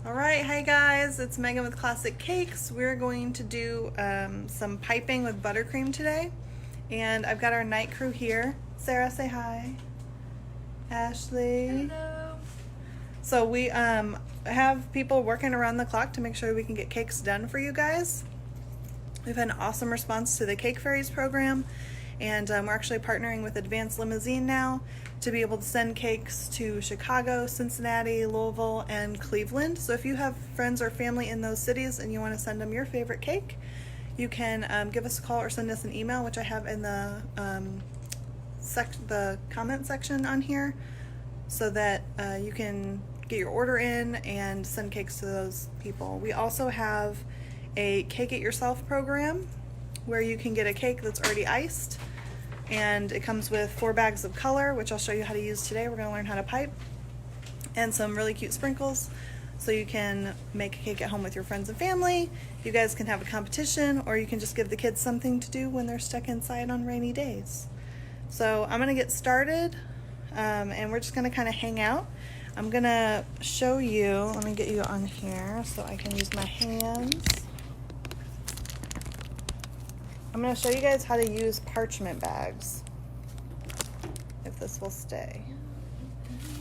Alright, hi guys, it's Megan with Classic Cakes. We're going to do some piping with buttercream today. And I've got our night crew here. Sarah, say hi. Ashley. Hello. So we have people working around the clock to make sure we can get cakes done for you guys. We've had an awesome response to the Cake Fairies program. And we're actually partnering with Advanced Limousine now to be able to send cakes to Chicago, Cincinnati, Louisville, and Cleveland. So if you have friends or family in those cities and you want to send them your favorite cake, you can give us a call or send us an email, which I have in the comment section on here, so that you can get your order in and send cakes to those people. We also have a Cake It Yourself program where you can get a cake that's already iced, and it comes with 4 bags of color, which I'll show you how to use today. We're going to learn how to pipe, and some really cute sprinkles, so you can make a cake at home with your friends and family. You guys can have a competition, or you can just give the kids something to do when they're stuck inside on rainy days. So I'm going to get started, and we're just going to kind of hang out. I'm going to show you, let me get you on here so I can use my hands. I'm going to show you guys how to use parchment bags, if this will stay.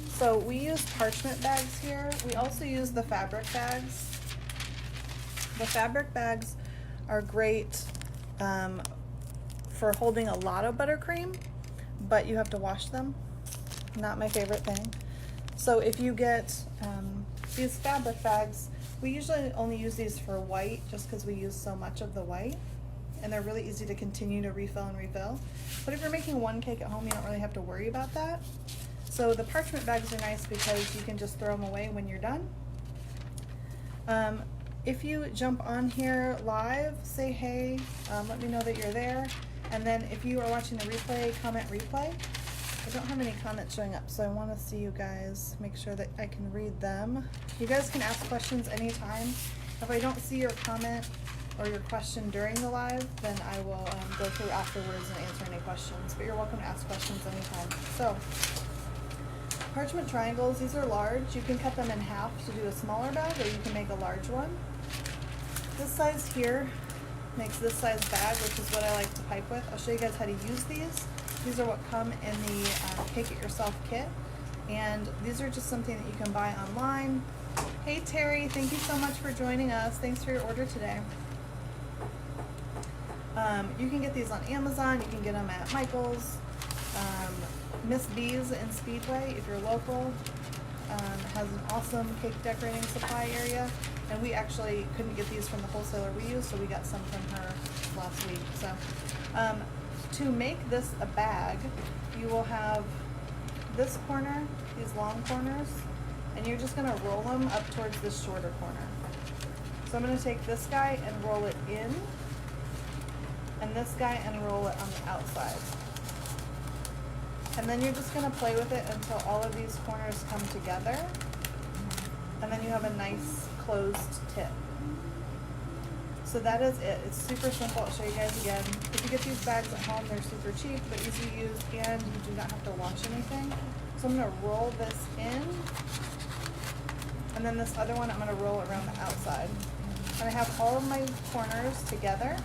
So we use parchment bags here. We also use the fabric bags. The fabric bags are great for holding a lot of buttercream, but you have to wash them. Not my favorite thing. So if you get these fabric bags, we usually only use these for white just because we use so much of the white. And they're really easy to continue to refill and refill. But if you're making one cake at home, you don't really have to worry about that. So the parchment bags are nice because you can just throw them away when you're done. If you jump on here live, say hey, let me know that you're there. And then if you are watching the replay, comment replay. I don't have any comments showing up, so I want to see you guys, make sure that I can read them. You guys can ask questions anytime. If I don't see your comment or your question during the live, then I will go through afterwards and answer any questions. But you're welcome to ask questions anytime. So, Parchment Triangles, these are large. You can cut them in half to do a smaller bag, or you can make a large one. This size here makes this size bag, which is what I like to pipe with. I'll show you guys how to use these. These are what come in the Cake It Yourself kit. And these are just something that you can buy online. Hey Terry, thank you so much for joining us. Thanks for your order today. You can get these on Amazon, you can get them at Michael's, Miss B's in Speedway if you're local, has an awesome cake decorating supply area, and we actually couldn't get these from the wholesaler we use, so we got some from her last week. So to make this a bag, you will have this corner, these long corners, and you're just going to roll them up towards this shorter corner. So I'm going to take this guy and roll it in, and this guy and roll it on the outside. And then you're just going to play with it until all of these corners come together, and then you have a nice closed tip. So that is it. It's super simple. I'll show you guys again. If you get these bags at home, they're super cheap, but easy to use, and you do not have to wash anything. So I'm going to roll this in, and then this other one I'm going to roll around the outside. And I have all of my corners together,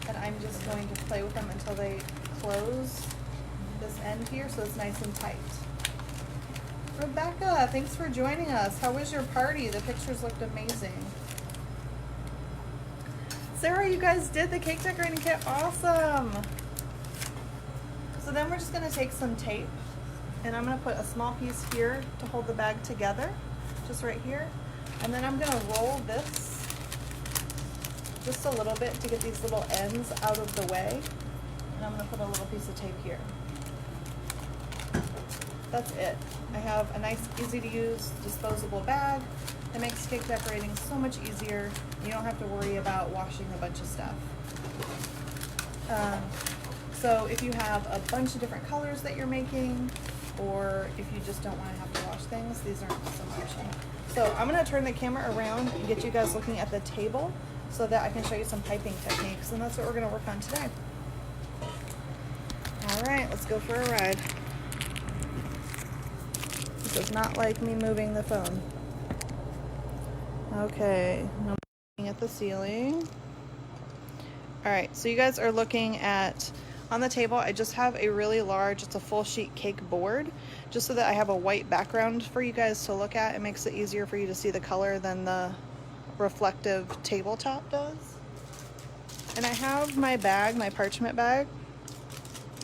and I'm just going to play with them until they close this end here so it's nice and tight. Rebecca, thanks for joining us. How was your party? The pictures looked amazing. Sarah, you guys did the cake decorating kit. Awesome. So then we're just going to take some tape, and I'm going to put a small piece here to hold the bag together, just right here. And then I'm going to roll this just a little bit to get these little ends out of the way. And I'm going to put a little piece of tape here. That's it. I have a nice, easy to use, disposable bag that makes cake decorating so much easier. You don't have to worry about washing a bunch of stuff. So if you have a bunch of different colors that you're making, or if you just don't want to have to wash things, these are an awesome option. So I'm going to turn the camera around and get you guys looking at the table so that I can show you some piping techniques, and that's what we're going to work on today. All right, let's go for a ride. It does not like me moving the phone. Okay, I'm looking at the ceiling. Alright, so you guys are looking at, on the table, I just have a really large, it's a full sheet cake board, just so that I have a white background for you guys to look at. It makes it easier for you to see the color than the reflective tabletop does. And I have my bag, my parchment bag.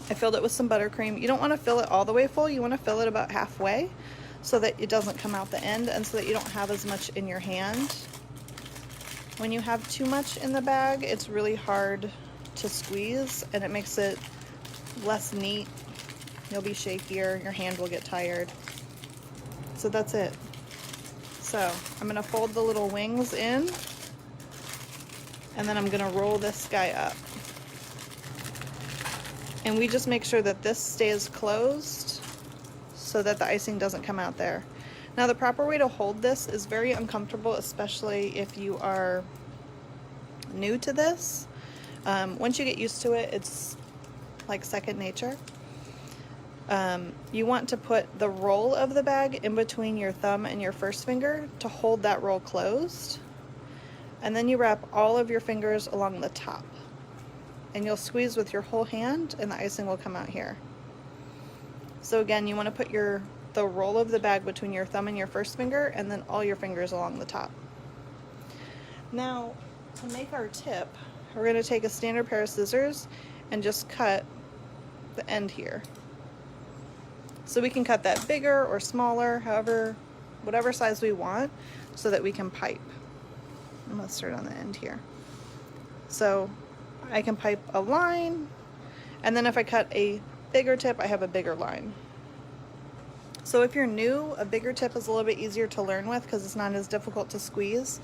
I filled it with some buttercream. You don't want to fill it all the way full, you want to fill it about halfway so that it doesn't come out the end and so that you don't have as much in your hand. When you have too much in the bag, it's really hard to squeeze and it makes it less neat. You'll be shakier, your hand will get tired. So that's it. So I'm gonna fold the little wings in and then I'm gonna roll this guy up. And we just make sure that this stays closed so that the icing doesn't come out there. Now the proper way to hold this is very uncomfortable, especially if you are new to this. Once you get used to it, it's like second nature. You want to put the roll of the bag in between your thumb and your first finger to hold that roll closed. And then you wrap all of your fingers along the top. And you'll squeeze with your whole hand and the icing will come out here. So again, you want to put the roll of the bag between your thumb and your first finger and then all your fingers along the top. Now, to make our tip, we're going to take a standard pair of scissors and just cut the end here. So we can cut that bigger or smaller, however, whatever size we want, so that we can pipe. I'm going to start on the end here. So I can pipe a line, and then if I cut a bigger tip, I have a bigger line. So if you're new, a bigger tip is a little bit easier to learn with because it's not as difficult to squeeze,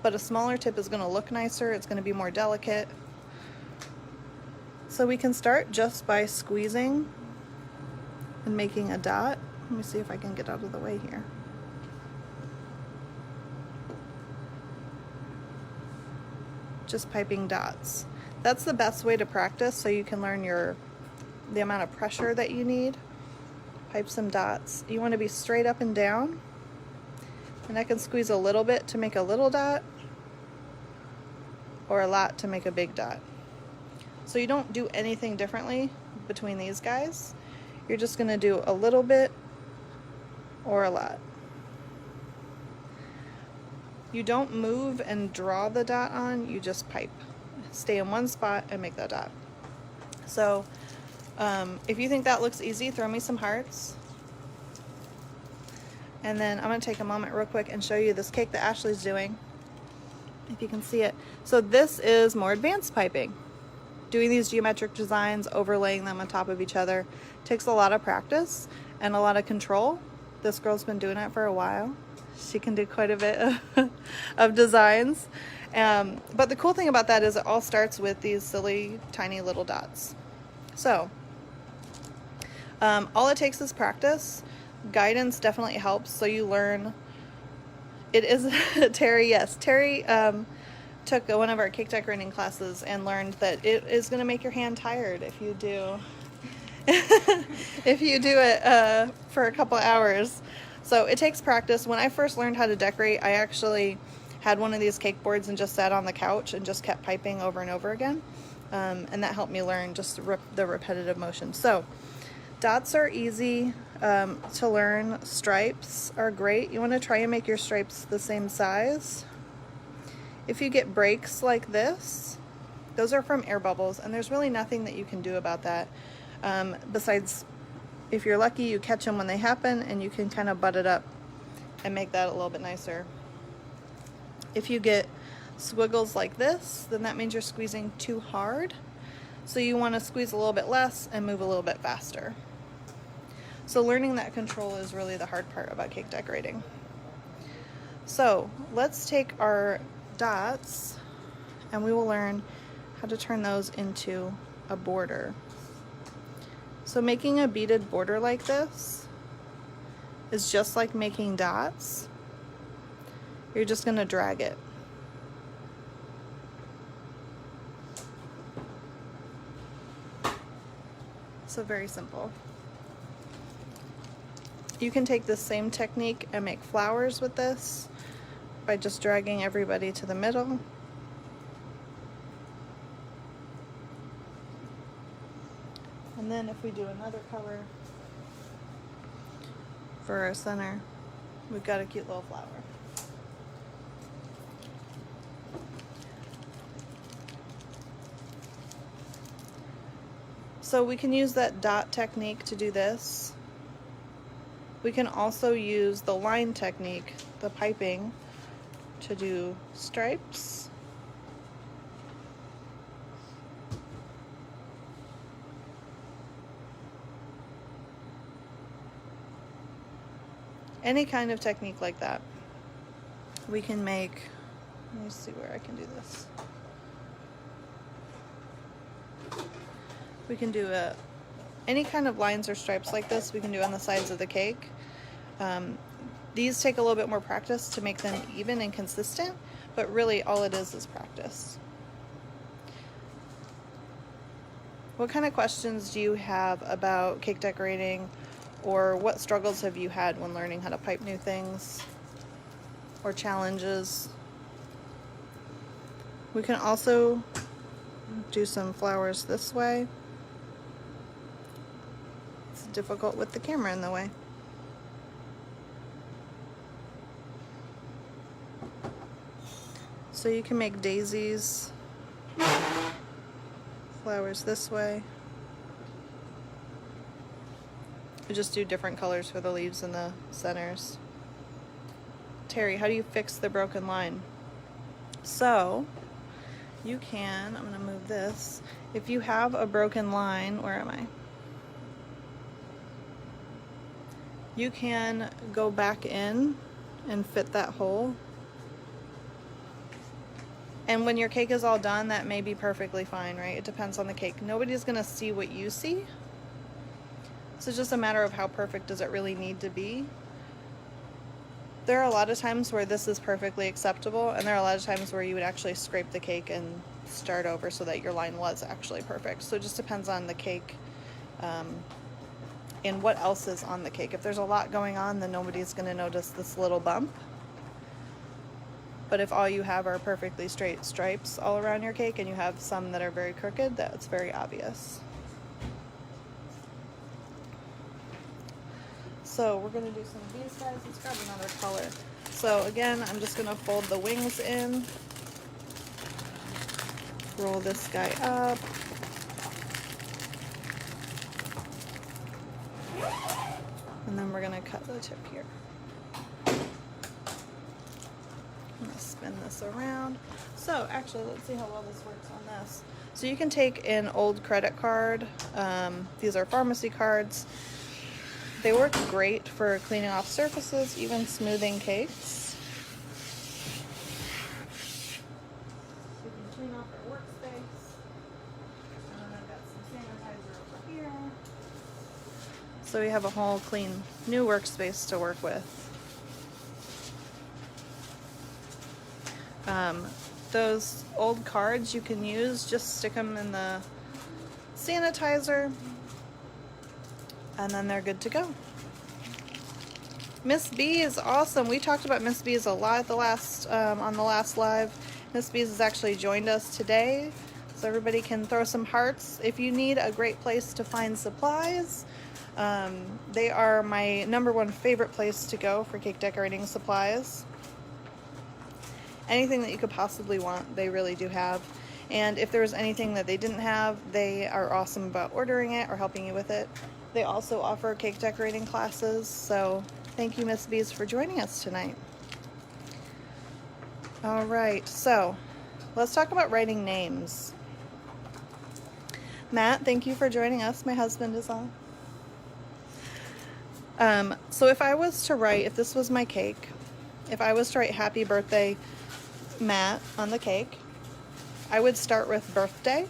but a smaller tip is going to look nicer, it's going to be more delicate. So we can start just by squeezing and making a dot. Let me see if I can get out of the way here. Just piping dots. That's the best way to practice so you can learn the amount of pressure that you need. Pipe some dots. You want to be straight up and down. And I can squeeze a little bit to make a little dot or a lot to make a big dot. So you don't do anything differently between these guys. You're just going to do a little bit or a lot. You don't move and draw the dot on, you just pipe. Stay in one spot and make that dot. So if you think that looks easy, throw me some hearts. And then I'm going to take a moment real quick and show you this cake that Ashley's doing, if you can see it. So this is more advanced piping. Doing these geometric designs, overlaying them on top of each other, takes a lot of practice and a lot of control. This girl's been doing it for a while. She can do quite a bit of designs. But the cool thing about that is it all starts with these silly, tiny little dots. So all it takes is practice. Guidance definitely helps, so you learn. It is Terry, yes. Terry took one of our cake decorating classes and learned that it is going to make your hand tired if you do if you do it for a couple hours. So it takes practice. When I first learned how to decorate, I actually had one of these cake boards and just sat on the couch and just kept piping over and over again. And that helped me learn just the repetitive motion. So dots are easy to learn. Stripes are great. You want to try and make your stripes the same size. If you get breaks like this, those are from air bubbles, and there's really nothing that you can do about that. Besides, if you're lucky, you catch them when they happen and you can kind of butt it up and make that a little bit nicer. If you get squiggles like this, then that means you're squeezing too hard. So you want to squeeze a little bit less and move a little bit faster. So learning that control is really the hard part about cake decorating. So let's take our dots and we will learn how to turn those into a border. So making a beaded border like this is just like making dots. You're just going to drag it. So very simple. You can take this same technique and make flowers with this, by just dragging everybody to the middle. And then if we do another color for our center, we've got a cute little flower. So we can use that dot technique to do this. We can also use the line technique, the piping, to do stripes. Any kind of technique like that. We can make, let me see where I can do this. We can do any kind of lines or stripes like this we can do on the sides of the cake. These take a little bit more practice to make them even and consistent, but really all it is practice. What kind of questions do you have about cake decorating, or what struggles have you had when learning how to pipe new things, or challenges? We can also do some flowers this way. It's difficult with the camera in the way. So you can make daisies, flowers this way. We just do different colors for the leaves and the centers. Terry, how do you fix the broken line? So you can, I'm going to move this. If you have a broken line, where am I? You can go back in and fit that hole. And when your cake is all done, that may be perfectly fine, right? It depends on the cake. Nobody's going to see what you see. So it's just a matter of how perfect does it really need to be. There are a lot of times where this is perfectly acceptable, and there are a lot of times where you would actually scrape the cake and start over so that your line was actually perfect. So it just depends on the cake and what else is on the cake. If there's a lot going on, then nobody's going to notice this little bump. But if all you have are perfectly straight stripes all around your cake and you have some that are very crooked, that's very obvious. So we're going to do some of these guys. Let's grab another color. So again, I'm just going to fold the wings in, roll this guy up, and then we're going to cut the tip here. I'm going to spin this around. So actually, let's see how well this works on this. So you can take an old credit card. These are pharmacy cards. They work great for cleaning off surfaces, even smoothing cakes. You can clean off your workspace. And then I've got some sanitizer over here. So we have a whole clean new workspace to work with. Those old cards you can use, just stick them in the sanitizer, and then they're good to go. Miss B is awesome. We talked about Miss B's a lot on the last live. Miss B's has actually joined us today, so everybody can throw some hearts. If you need a great place to find supplies, they are my #1 favorite place to go for cake decorating supplies. Anything that you could possibly want, they really do have. And if there was anything that they didn't have, they are awesome about ordering it or helping you with it. They also offer cake decorating classes, so thank you, Miss Bees, for joining us tonight. All right, so let's talk about writing names. Matt, thank you for joining us. My husband is on. So if I was to write, if this was my cake, if I was to write happy birthday, Matt, on the cake, I would start with birthday,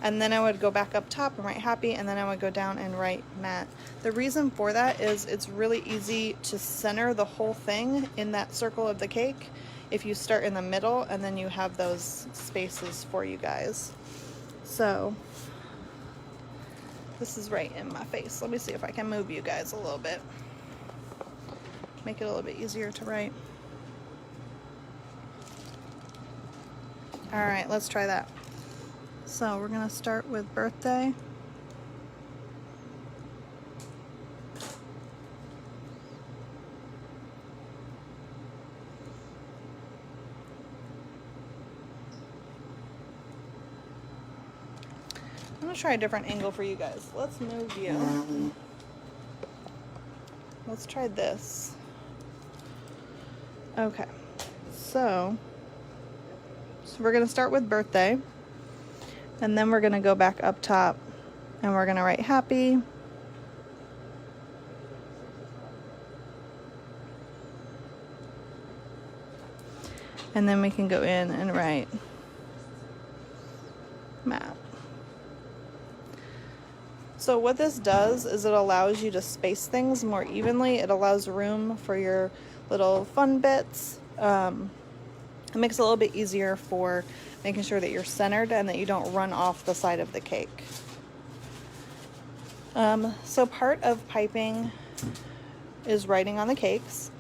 and then I would go back up top and write happy, and then I would go down and write Matt. The reason for that is it's really easy to center the whole thing in that circle of the cake if you start in the middle and then you have those spaces for you guys. So this is right in my face. Let me see if I can move you guys a little bit. Make it a little bit easier to write. All right, let's try that. So we're gonna start with birthday. I'm gonna try a different angle for you guys. Let's move you. Let's try this. Okay, so we're gonna start with birthday, and then we're gonna go back up top, and we're gonna write happy. And then we can go in and write Matt. So what this does is it allows you to space things more evenly. It allows room for your little fun bits. It makes it a little bit easier for making sure that you're centered and that you don't run off the side of the cake. So part of piping is writing on the cakes.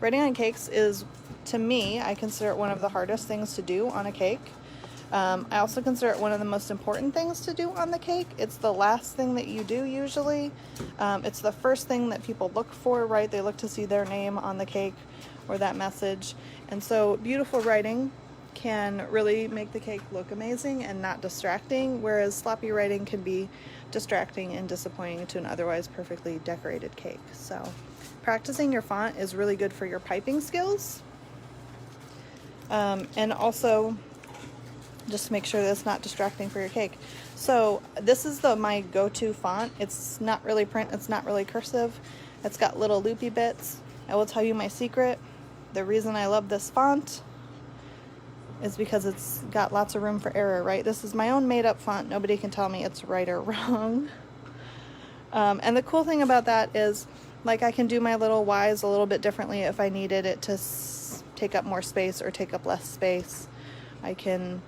Writing on cakes is, to me, I consider it one of the hardest things to do on a cake. I also consider it one of the most important things to do on the cake. It's the last thing that you do usually. It's the first thing that people look for, right? They look to see their name on the cake or that message. And so beautiful writing can really make the cake look amazing and not distracting, whereas sloppy writing can be distracting and disappointing to an otherwise perfectly decorated cake. So practicing your font is really good for your piping skills. And also just make sure that it's not distracting for your cake. So this is my go-to font. It's not really print, it's not really cursive. It's got little loopy bits. I will tell you my secret. The reason I love this font is because it's got lots of room for error, right? This is my own made-up font. Nobody can tell me it's right or wrong. And the cool thing about that is, like, I can do my little Y's a little bit differently if I needed it to take up more space or take up less space. I can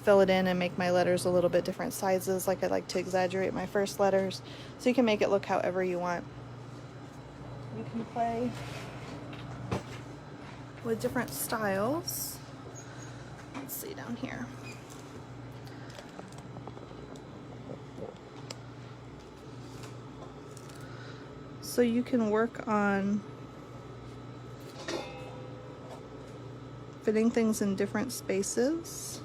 fill it in and make my letters a little bit different sizes. Like, I like to exaggerate my first letters, so you can make it look however you want. You can play with different styles. Let's see down here. So you can work on fitting things in different spaces.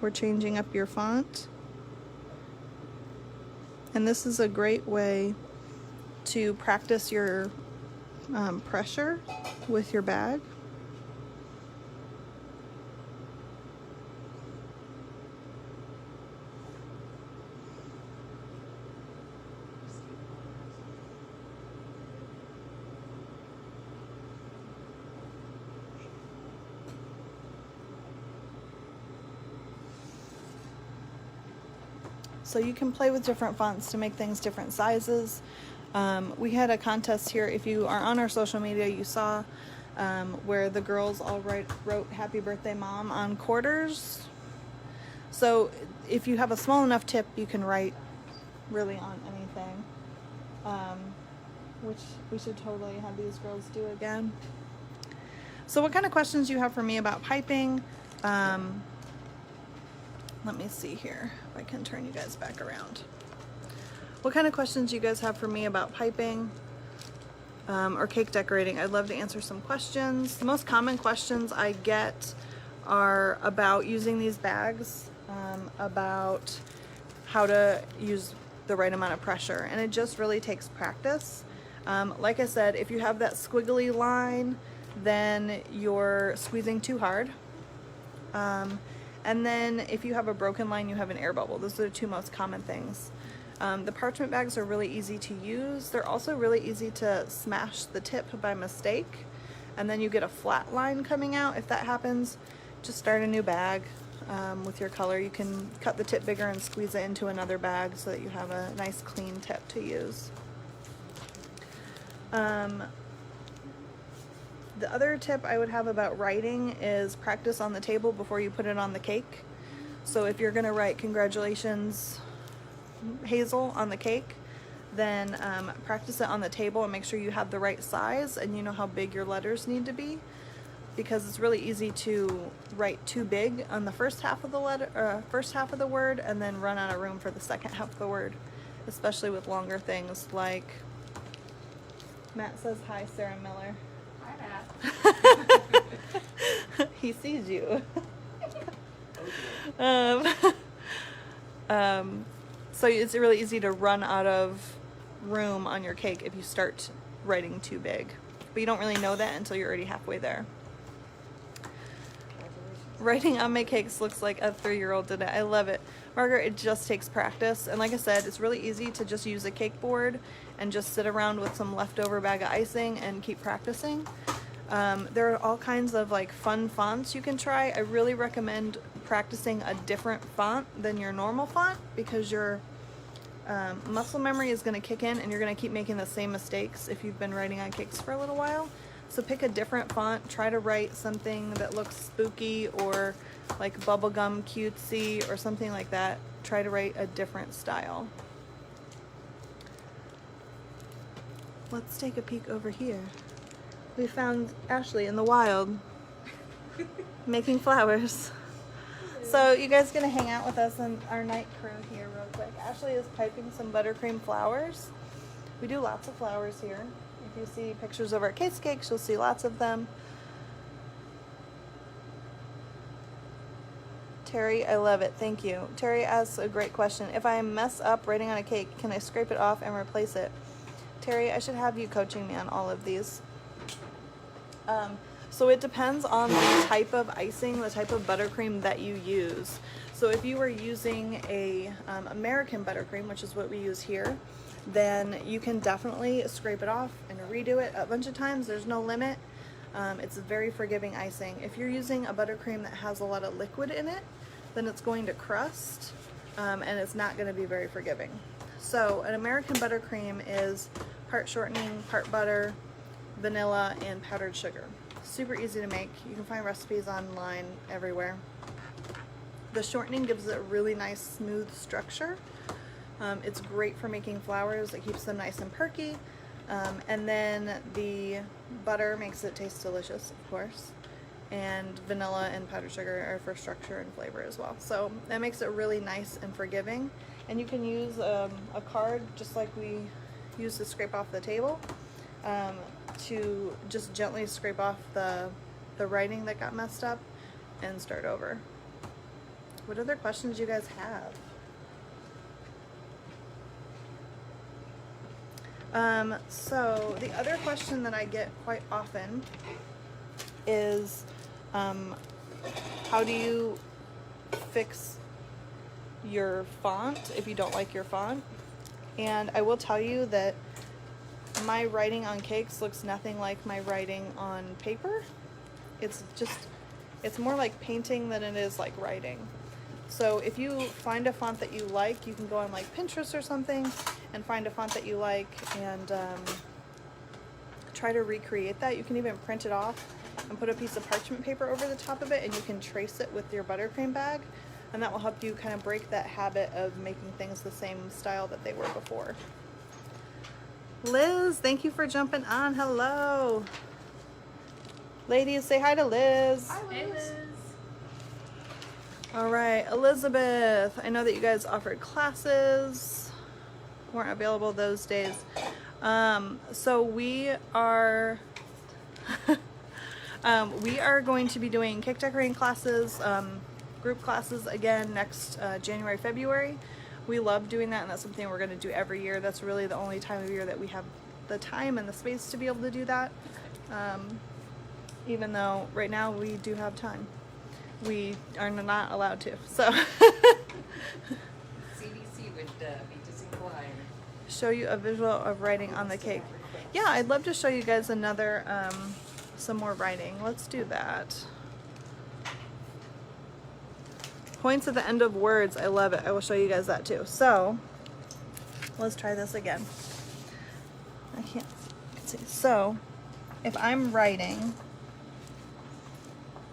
Or changing up your font. And this is a great way to practice your pressure with your bag. So you can play with different fonts to make things different sizes. We had a contest here. If you are on our social media, you saw where the girls all wrote Happy Birthday Mom on quarters. So if you have a small enough tip, you can write really on anything, which we should totally have these girls do again. So what kind of questions do you have for me about piping? Let me see here if I can turn you guys back around. What kind of questions do you guys have for me about piping or cake decorating? I'd love to answer some questions. The most common questions I get are about using these bags, about how to use the right amount of pressure, and it just really takes practice. Like I said, if you have that squiggly line, then you're squeezing too hard. And then if you have a broken line, you have an air bubble. Those are the two most common things. The parchment bags are really easy to use. They're also really easy to smash the tip by mistake, and then you get a flat line coming out. If that happens, just start a new bag with your color. You can cut the tip bigger and squeeze it into another bag so that you have a nice clean tip to use. The other tip I would have about writing is practice on the table before you put it on the cake. So if you're gonna write congratulations Hazel on the cake, then practice it on the table and make sure you have the right size and you know how big your letters need to be. because it's really easy to write too big on the first half of the letter, first half of the word, and then run out of room for the second half of the word, especially with longer things like Matt says hi, Sarah Miller. Hi, Matt. He sees you. So it's really easy to run out of room on your cake if you start writing too big. But you don't really know that until you're already halfway there. Writing on my cakes looks like a 3-year-old did it. I love it. Margaret, it just takes practice. And like I said, it's really easy to just use a cake board and just sit around with some leftover bag of icing and keep practicing. There are all kinds of like fun fonts you can try. I really recommend practicing a different font than your normal font because your muscle memory is going to kick in and you're going to keep making the same mistakes if you've been writing on cakes for a little while. So pick a different font, try to write something that looks spooky or like bubblegum cutesy or something like that. Try to write a different style. Let's take a peek over here. We found Ashley in the wild making flowers. So you guys gonna hang out with us and our night crew here real quick. Ashley is piping some buttercream flowers. We do lots of flowers here. If you see pictures of our case cakes, you'll see lots of them. Terry, I love it. Thank you. Terry asks a great question. If I mess up writing on a cake, can I scrape it off and replace it? Terry, I should have you coaching me on all of these. So it depends on the type of icing, the type of buttercream that you use. So if you were using a American buttercream, which is what we use here, then you can definitely scrape it off and redo it a bunch of times. There's no limit. It's a very forgiving icing. If you're using a buttercream that has a lot of liquid in it, then it's going to crust and it's not going to be very forgiving. So an American buttercream is part shortening, part butter, vanilla, and powdered sugar. Super easy to make. You can find recipes online everywhere. The shortening gives it a really nice smooth structure. It's great for making flowers. It keeps them nice and perky. And then the butter makes it taste delicious, of course. And vanilla and powdered sugar are for structure and flavor as well. So that makes it really nice and forgiving. And you can use a card just like we use to scrape off the table. To just gently scrape off the writing that got messed up and start over. What other questions do you guys have? So the other question that I get quite often is how do you fix your font if you don't like your font? And I will tell you that my writing on cakes looks nothing like my writing on paper. It's more like painting than it is like writing. So if you find a font that you like, you can go on like Pinterest or something and find a font that you like and try to recreate that. You can even print it off and put a piece of parchment paper over the top of it and you can trace it with your buttercream bag, and that will help you kind of break that habit of making things the same style that they were before. Liz, thank you for jumping on. Hello. Ladies, say hi to Liz. Hi, Liz. Hey, Liz. All right, Elizabeth, I know that you guys offered classes, weren't available those days. So we are going to be doing cake decorating classes, group classes again next January, February. We love doing that, and that's something we're going to do every year. That's really the only time of year that we have the time and the space to be able to do that. Even though right now we do have time. We are not allowed to, so. CDC would be disinclined. Show you a visual of writing on the cake. Yeah, I'd love to show you guys another, some more writing. Let's do that. Points at the end of words, I love it. I will show you guys that too. So, let's try this again. I can't see. So, if I'm writing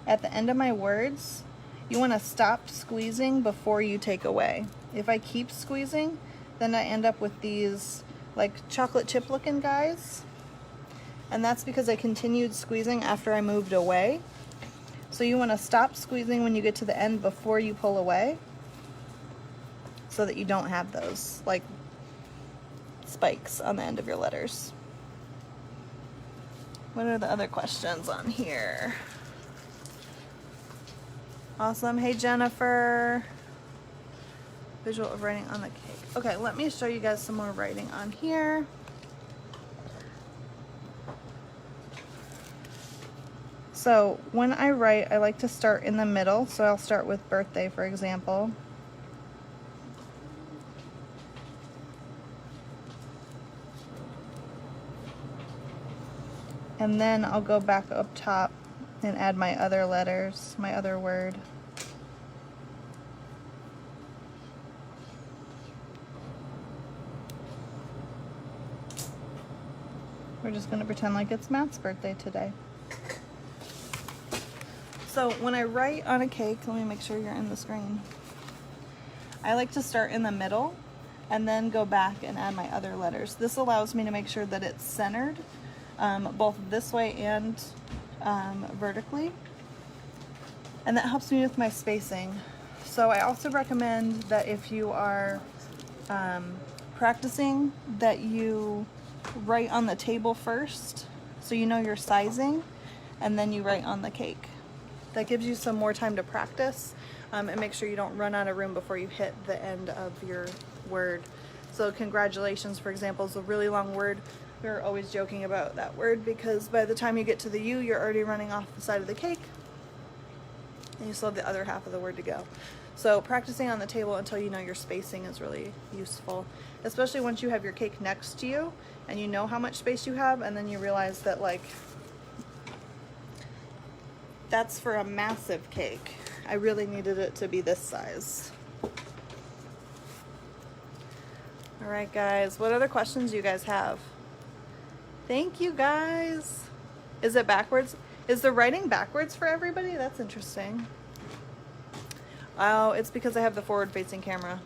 at the end of my words, you want to stop squeezing before you take away. If I keep squeezing, then I end up with these like chocolate chip looking guys. And that's because I continued squeezing after I moved away. So you want to stop squeezing when you get to the end before you pull away, so that you don't have those like spikes on the end of your letters. What are the other questions on here? Awesome. Hey, Jennifer. Visual of writing on the cake. Okay, let me show you guys some more writing on here. So when I write, I like to start in the middle. So I'll start with birthday, for example. And then I'll go back up top and add my other letters, my other word. We're just going to pretend like it's Matt's birthday today. So when I write on a cake, let me make sure you're in the screen. I like to start in the middle and then go back and add my other letters. This allows me to make sure that it's centered, both this way and vertically. And that helps me with my spacing. So I also recommend that if you are practicing, that you write on the table first, so you know your sizing, and then you write on the cake. That gives you some more time to practice, and make sure you don't run out of room before you hit the end of your word. So congratulations, for example, is a really long word. We're always joking about that word because by the time you get to the U, you're already running off the side of the cake, and you still have the other half of the word to go. So practicing on the table until you know your spacing is really useful, especially once you have your cake next to you and you know how much space you have, and then you realize that like that's for a massive cake. I really needed it to be this size. All right, guys, what other questions do you guys have? Thank you, guys. Is it backwards? Is the writing backwards for everybody? That's interesting. Oh, it's because I have the forward-facing camera.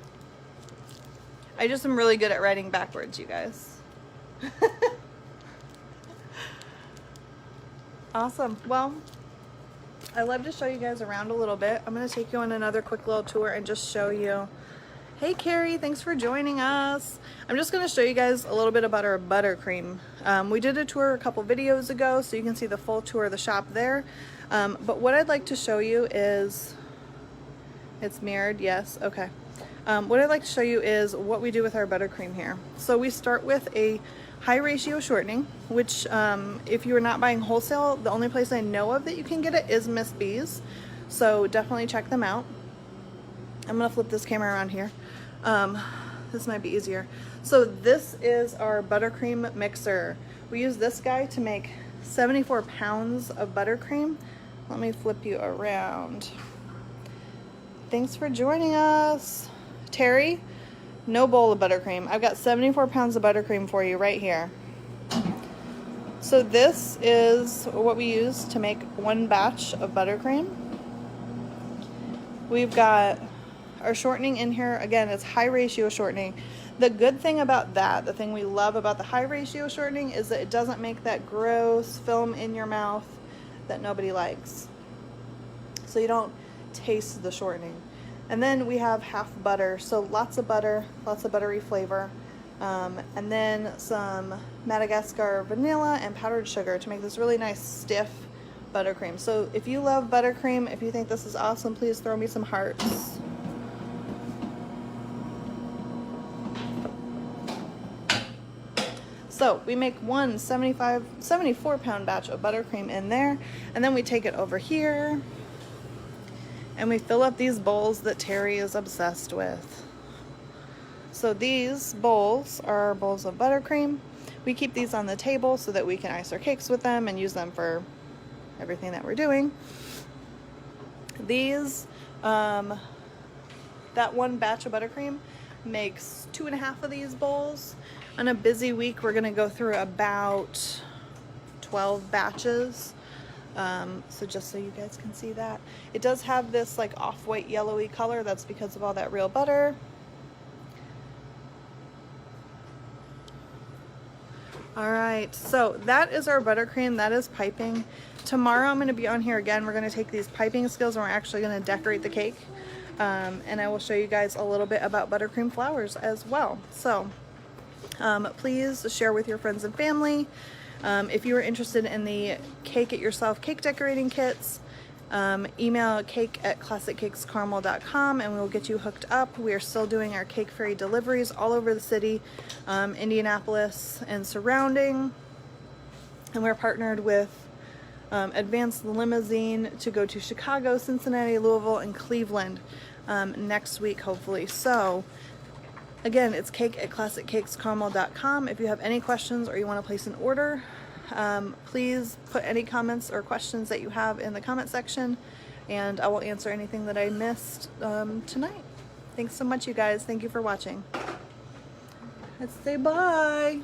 I just am really good at writing backwards, you guys. Awesome. Well, I love to show you guys around a little bit. I'm going to take you on another quick little tour and just show you. Hey, Carrie, thanks for joining us. I'm just going to show you guys a little bit about our buttercream. We did a tour a couple videos ago, so you can see the full tour of the shop there. But what I'd like to show you is, it's mirrored, yes, okay. What I'd like to show you is what we do with our buttercream here. So we start with a high ratio shortening, which if you are not buying wholesale, the only place I know of that you can get it is Miss B's. So definitely check them out. I'm gonna flip this camera around here. This might be easier. So this is our buttercream mixer. We use this guy to make 74 pounds of buttercream. Let me flip you around. Thanks for joining us. Terry, no bowl of buttercream. I've got 74 pounds of buttercream for you right here. So this is what we use to make one batch of buttercream. We've got our shortening in here. Again, it's high ratio shortening. The good thing about that, the thing we love about the high ratio shortening, is that it doesn't make that gross film in your mouth that nobody likes. So you don't taste the shortening. And then we have half butter, so lots of butter, lots of buttery flavor. And then some Madagascar vanilla and powdered sugar to make this really nice stiff buttercream. So if you love buttercream, if you think this is awesome, please throw me some hearts. So we make one 74 pound batch of buttercream in there, and then we take it over here and we fill up these bowls that Terry is obsessed with. So these bowls are bowls of buttercream. We keep these on the table so that we can ice our cakes with them and use them for everything that we're doing. These, that one batch of buttercream makes 2.5 of these bowls. On a busy week, we're gonna go through about 12 batches. So just so you guys can see that. It does have this like off-white yellowy color. That's because of all that real butter. All right, so that is our buttercream. That is piping. Tomorrow I'm going to be on here again. We're going to take these piping skills and we're actually going to decorate the cake. And I will show you guys a little bit about buttercream flowers as well. So please share with your friends and family. If you are interested in the cake it yourself cake decorating kits, email cake@classiccakescaramel.com and we will get you hooked up. We are still doing our Cake Fairy deliveries all over the city, Indianapolis and surrounding. And we're partnered with Advanced Limousine to go to Chicago, Cincinnati, Louisville, and Cleveland next week, hopefully. So again, it's cake@classiccakescaramel.com. If you have any questions or you want to place an order, please put any comments or questions that you have in the comment section and I will answer anything that I missed tonight. Thanks so much, you guys. Thank you for watching. Let's say bye.